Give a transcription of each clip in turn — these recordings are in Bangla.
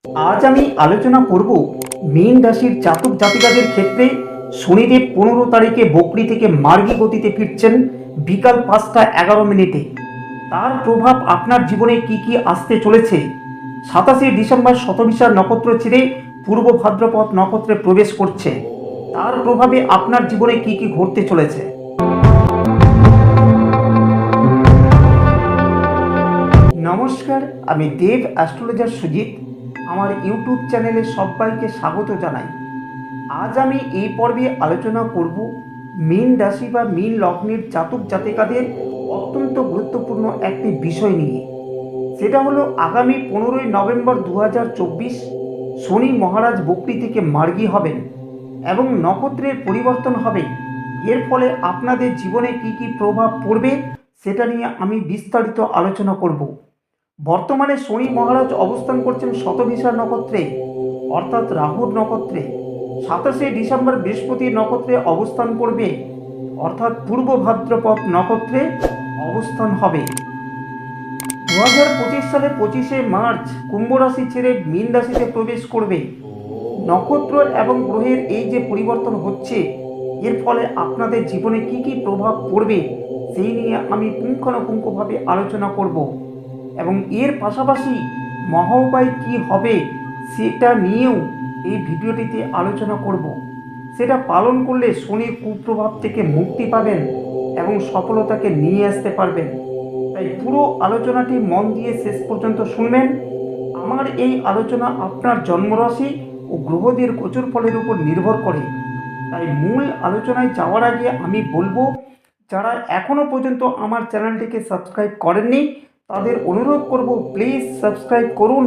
আজ আমি আলোচনা করব মীন রাশির জাতক জাতিকাদের ক্ষেত্রে শনিদেব 15 তারিখে বকরি থেকে মার্গী গতিতে ফিরছেন বিকাল 5টা 11 মিনিটে। তার প্রভাব আপনার জীবনে কি কি আসতে চলেছে। 27 ডিসেম্বর শতভিসা নক্ষত্র ছেড়ে পূর্ব ভাদ্রপদ নক্ষত্রে প্রবেশ করছে, তার প্রভাবে আপনার জীবনে কি কি ঘটতে চলেছে। নমস্কার, আমি দেব অ্যাস্ট্রোলজার সুজিত। আমার ইউটিউব চ্যানেলে সবাইকে স্বাগত জানাই। আজ আমি এই পর্বে আলোচনা করব মীন রাশি বা মীন লগ্নের জাতক জাতিকাদের অত্যন্ত গুরুত্বপূর্ণ একটি বিষয় নিয়ে। সেটা হলো আগামী 15ই নভেম্বর 2024 শনি মহারাজ বকরি থেকে মার্গী হবেন এবং নক্ষত্রের পরিবর্তন হবে। এর ফলে আপনাদের জীবনে কি কি প্রভাব পড়বে সেটা নিয়ে আমি বিস্তারিত আলোচনা করব। বর্তমানে শনি মহারাজ অবস্থান করছেন শতভিসা নক্ষত্রে, অর্থাৎ রাহুর নক্ষত্রে। 27 ডিসেম্বর বৃহস্পতি নক্ষত্রে অবস্থান করবে, অর্থাৎ পূর্ব ভাদ্রপদ নক্ষত্রে অবস্থান হবে। 2025 সালে 25শে মার্চ কুম্ভ রাশি ছেড়ে মীন রাশিতে প্রবেশ করবে। নক্ষত্র এবং গ্রহের এই যে পরিবর্তন হচ্ছে, এর ফলে আপনাদের জীবনে কি কি প্রভাব পড়বে সেই নিয়ে আমি পুঙ্খানুপুঙ্খভাবে আলোচনা করব এবং এর পাশাপাশি মহা উপায় কী হবে সেটা নিয়েও এই ভিডিওটিতে আলোচনা করব। সেটা পালন করলে শনির কুপ্রভাব থেকে মুক্তি পাবেন এবং সফলতাকে নিয়ে আসতে পারবেন। তাই পুরো আলোচনাটি মন দিয়ে শেষ পর্যন্ত শুনবেন। আমার এই আলোচনা আপনার জন্মরাশি ও গ্রহদের গোচর ফলের উপর নির্ভর করে। তাই মূল আলোচনায় যাওয়ার আগে আমি বলবো, যারা এখনও পর্যন্ত আমার চ্যানেলটিকে সাবস্ক্রাইব করেননি তাদের অনুরোধ করব, প্লিজ সাবস্ক্রাইব করুন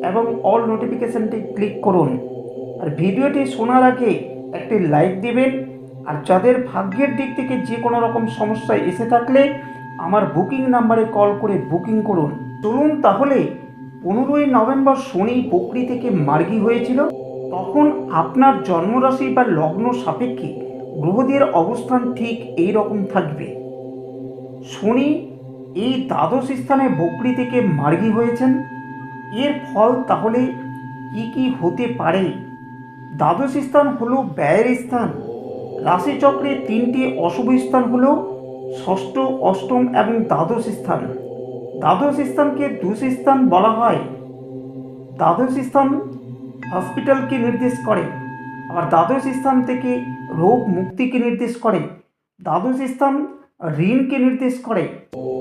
এবং অল নোটিফিকেশানটি ক্লিক করুন। আর ভিডিওটি শোনার আগে একটি লাইক দেবেন। আর যাদের ভাগ্যের দিক থেকে যে কোনো রকম সমস্যায় এসে থাকলে আমার বুকিং নাম্বারে কল করে বুকিং করুন। চলুন তাহলে, 15ই নভেম্বর শনি বকরি থেকে মার্গী হয়েছিল, তখন আপনার জন্মরাশি বা লগ্ন সাপেক্ষে গ্রহদের অবস্থান ঠিক এই রকম থাকবে। শনি এই দ্বাদশ স্থানে বকরি থেকে মার্গী হয়েছেন। এর ফল তাহলে কি কি হতে পারে। দ্বাদশ স্থান হলো ব্যয়ের স্থান। রাশিচক্রে 3টি অশুভ স্থান হলো ষষ্ঠ, অষ্টম এবং দ্বাদশ স্থান। দ্বাদশ স্থানকে দুঃস্থান বলা হয়। দ্বাদশ স্থান হসপিটালকে নির্দেশ করে, আবার দ্বাদশ স্থান থেকে রোগ মুক্তিকে নির্দেশ করে। দ্বাদশ স্থান ঋণকে নির্দেশ করে।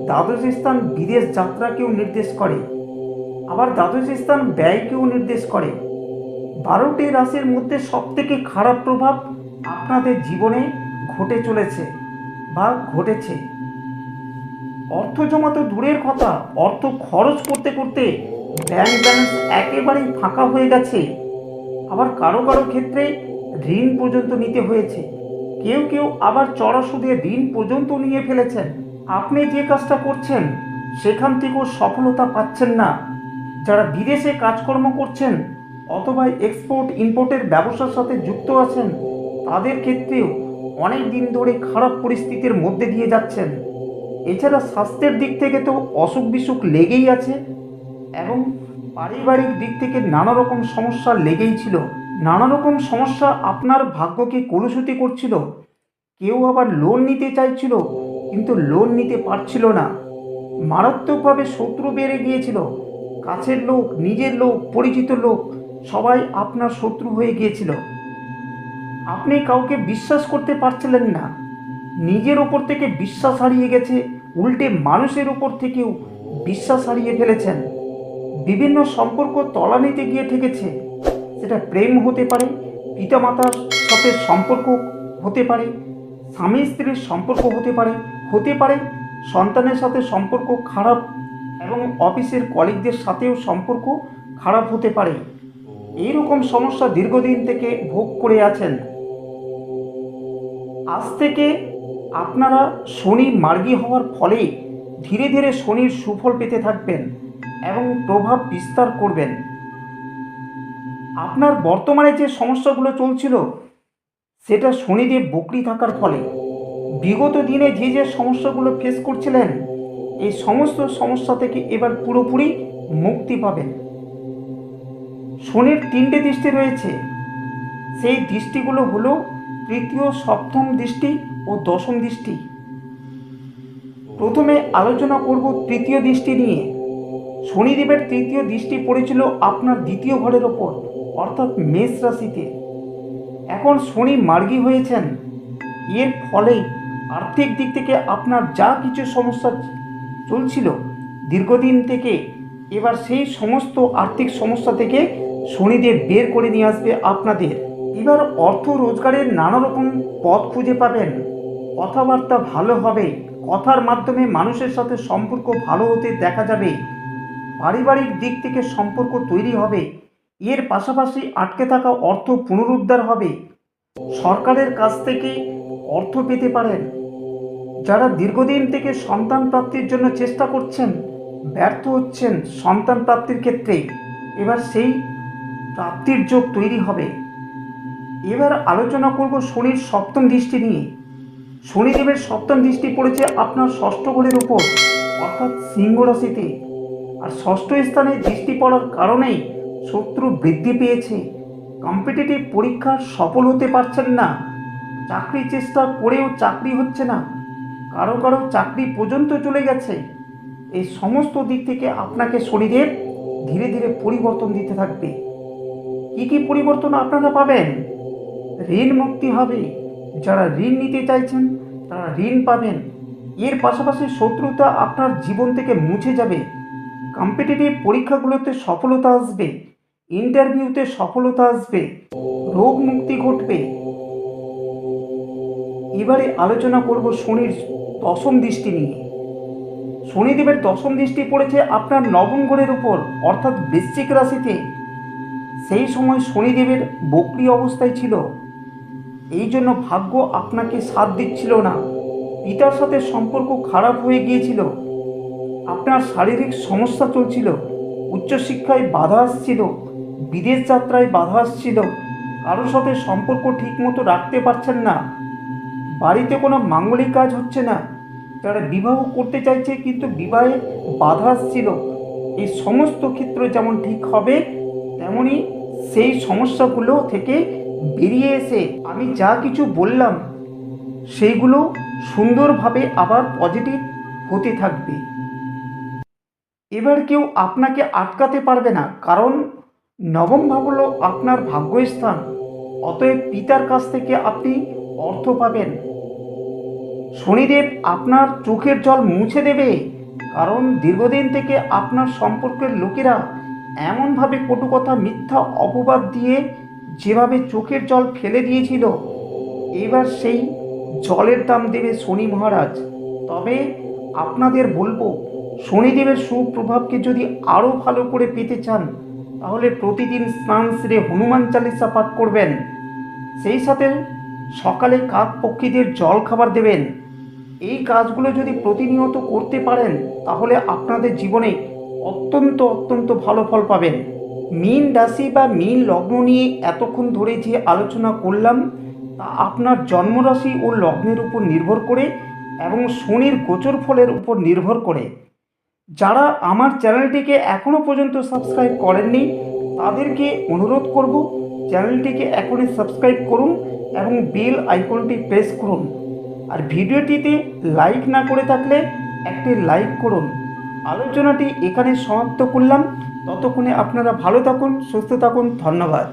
দ্বাদশ স্থান বিদেশ যাত্রাকেও নির্দেশ করে। আবার দ্বাদশ স্থান ব্যয়কেও নির্দেশ করে। 12টি রাশির মধ্যে সবথেকে খারাপ প্রভাব আপনাদের জীবনে ঘটে চলেছে বা ঘটেছে। অর্থ জমা তো দূরের কথা, অর্থ খরচ করতে করতে ব্যাংক ব্যালেন্স একেবারেই ফাঁকা হয়ে গেছে। আবার কারো কারো ক্ষেত্রে ঋণ পর্যন্ত নিতে হয়েছে। কেউ কেউ আবার চড়া সুদে ঋণ পর্যন্ত নিয়ে ফেলেছেন। আপনি যে কাজটা করছেন সেখান থেকেও সফলতা পাচ্ছেন না। যারা বিদেশে কাজকর্ম করছেন অথবা এক্সপোর্ট ইম্পোর্টের ব্যবসার সাথে যুক্ত আছেন, তাদের ক্ষেত্রেও অনেক দিন ধরে খারাপ পরিস্থিতির মধ্যে দিয়ে যাচ্ছেন। এছাড়া স্বাস্থ্যের দিক থেকে তো অসুখ বিসুখ লেগেই আছে এবং পারিবারিক দিক থেকে নানা রকম সমস্যা লেগেই ছিল। নানা রকম সমস্যা আপনার ভাগ্যকে কলুষিত করছিল। কেউ আবার লোন নিতে চাইছিল কিন্তু লোন নিতে পারছিল না। মারাত্মকভাবে শত্রু বেড়ে গিয়েছিল। কাছের লোক, নিজের লোক, পরিচিত লোক সবাই আপনার শত্রু হয়ে গিয়েছিল। আপনি কাউকে বিশ্বাস করতে পারছিলেন না। নিজের ওপর থেকে বিশ্বাস হারিয়ে গেছে, উল্টে মানুষের ওপর থেকেও বিশ্বাস হারিয়ে ফেলেছেন। বিভিন্ন সম্পর্ক তলানিতে গিয়ে ঠেকেছে। সেটা প্রেম হতে পারে, পিতামাতার সাথে সম্পর্ক হতে পারে, স্বামী স্ত্রীর সম্পর্ক হতে পারে সন্তানের সাথে সম্পর্ক খারাপ এবং অফিসের কলিগদের সাথেও সম্পর্ক খারাপ হতে পারে। এইরকম সমস্যা দীর্ঘদিন থেকে ভোগ করে আছেন। আজ থেকে আপনারা শনি মার্গী হওয়ার ফলে ধীরে ধীরে শনির সুফল পেতে থাকবেন এবং প্রভাব বিস্তার করবেন। আপনার বর্তমানে যে সমস্যাগুলো চলছিল সেটা শনিদেব বকরি থাকার ফলে। বিগত দিনে যে যে সমস্যাগুলো ফেস করছিলেন, এই সমস্ত সমস্যা থেকে এবার পুরোপুরি মুক্তি পাবেন। শনির 3টে দৃষ্টি রয়েছে। সেই দৃষ্টিগুলো হলো তৃতীয়, সপ্তম দৃষ্টি ও দশম দৃষ্টি। প্রথমে আলোচনা করব তৃতীয় দৃষ্টি নিয়ে। শনিদেবের তৃতীয় দৃষ্টি পড়েছিল আপনার দ্বিতীয় ঘরের ওপর, অর্থাৎ মেষ রাশিতে। এখন শনি মার্গী হয়েছেন। এর ফলে আর্থিক দিক থেকে আপনার যা কিছু সমস্যা চলছিল দীর্ঘদিন থেকে, এবার সেই সমস্ত আর্থিক সমস্যা থেকে শনিদেব বের করে নিয়ে আসবে আপনাদের। এবার অর্থ রোজগারের নানা রকম পথ খুঁজে পাবেন। কথাবার্তা ভালো হবে, কথার মাধ্যমে মানুষের সাথে সম্পর্ক ভালো হতে দেখা যাবে। পারিবারিক দিক থেকে সম্পর্ক তৈরি হবে। এর পাশাপাশি আটকে থাকা অর্থ পুনরুদ্ধার হবে। সরকারের কাছ থেকে অর্থ পেতে পারেন। যারা দীর্ঘদিন থেকে সন্তান প্রাপ্তির জন্য চেষ্টা করছেন, ব্যর্থ হচ্ছেন সন্তান প্রাপ্তির ক্ষেত্রে, এবার সেই প্রাপ্তির যোগ তৈরি হবে। এবার আলোচনা করব শনির সপ্তম দৃষ্টি নিয়ে। শনিদেবের সপ্তম দৃষ্টি পড়েছে আপনার ষষ্ঠ ঘরের উপর, অর্থাৎ সিংহ রাশিতে। আর ষষ্ঠ স্থানে দৃষ্টি পড়ার কারণেই শত্রু বৃদ্ধি পেয়েছে। কম্পিটিটিভ পরীক্ষা সফল হতে পারছেন না। চাকরি চেষ্টা করেও চাকরি হচ্ছে না। কারো কারো চাকরি পর্যন্ত চলে গেছে। এই সমস্ত দিক থেকে আপনাকে শনিদেব ধীরে ধীরে পরিবর্তন দিতে থাকবে। কি কি পরিবর্তন আপনারা পাবেন? ঋণ মুক্তি হবে। যারা ঋণ নিতে চাইছেন তারা ঋণ পাবেন। এর পাশাপাশি শত্রুতা আপনার জীবন থেকে মুছে যাবে। কম্পিটিটিভ পরীক্ষাগুলোতে সফলতা আসবে। ইন্টারভিউতে সফলতা আসবে। রোগ মুক্তি ঘটবে। এবারে আলোচনা করব শনির দশম দৃষ্টি নিয়ে। শনিদেবের দশম দৃষ্টি পড়েছে আপনার নবম ঘরের উপর, অর্থাৎ বৃশ্চিক রাশিতে। সেই সময় শনিদেবের বক্রী অবস্থায় ছিল। এই জন্য ভাগ্য আপনাকে সাথ দিচ্ছিল না। পিতার সাথে সম্পর্ক খারাপ হয়ে গিয়েছিল। আপনার শারীরিক সমস্যা চলছিল। উচ্চশিক্ষায় বাধা আসছিল। বিদেশ যাত্রায় বাধা আসছিল। কারোর সাথে সম্পর্ক ঠিকমতো রাখতে পারছেন না। বাড়িতে কোনো মাঙ্গলিক কাজ হচ্ছে না। যারা বিবাহ করতে চাইছে কিন্তু বিবাহে বাধা আসছিল। এই সমস্ত ক্ষেত্র যেমন ঠিক হবে, তেমনি সেই সমস্যাগুলো থেকে বেরিয়ে এসে আমি যা কিছু বললাম সেইগুলো সুন্দরভাবে আবার পজিটিভ হতে থাকবে। এবার কেউ আপনাকে আটকাতে পারবে না, কারণ নবম ভাব হলো আপনার ভাগ্যস্থান। অতএব পিতার কাছ থেকে আপনি অর্থ পাবেন। শনিদেব আপনার চোখের জল মুছে দেবে, কারণ দীর্ঘদিন থেকে আপনার সম্পর্কের লোকেরা এমনভাবে কটু কথা, মিথ্যা অপবাদ দিয়ে যেভাবে চোখের জল ফেলে দিয়েছিল, এবার সেই জলের দাম দেবে শনি মহারাজ। তবে আপনাদের বলবো, শনিদেবের সুপ্রভাবকে যদি আরও ভালো করে পেতে চান তাহলে প্রতিদিন স্নান সেরে হনুমান চালিসা পাঠ করবেন। সেই সাথে সকালে কাক পক্ষীদের জল খাবার দেবেন। এই কাজগুলো যদি প্রতিনিয়ত করতে পারেন তাহলে আপনাদের জীবনে অত্যন্ত অত্যন্ত ভালো ফল পাবেন। মীন রাশি বা মীন লগ্ন নিয়ে এতক্ষণ ধরে যে আলোচনা করলাম তা আপনার জন্মরাশি ও লগ্নের উপর নির্ভর করে এবং শনির গোচর ফলের উপর নির্ভর করে। যারা আমার চ্যানেলটিকে এখনও পর্যন্ত সাবস্ক্রাইব করেননি তাদেরকে অনুরোধ করব, চ্যানেলটিকে এখনই সাবস্ক্রাইব করুন এবং বেল আইকনটি প্রেস করুন। আর ভিডিওটিতে লাইক না করে থাকলে একটি লাইক করুন। আলোচনাটি এখানে সমাপ্ত করলাম। ততক্ষণে আপনারা ভালো থাকুন, সুস্থ থাকুন। ধন্যবাদ।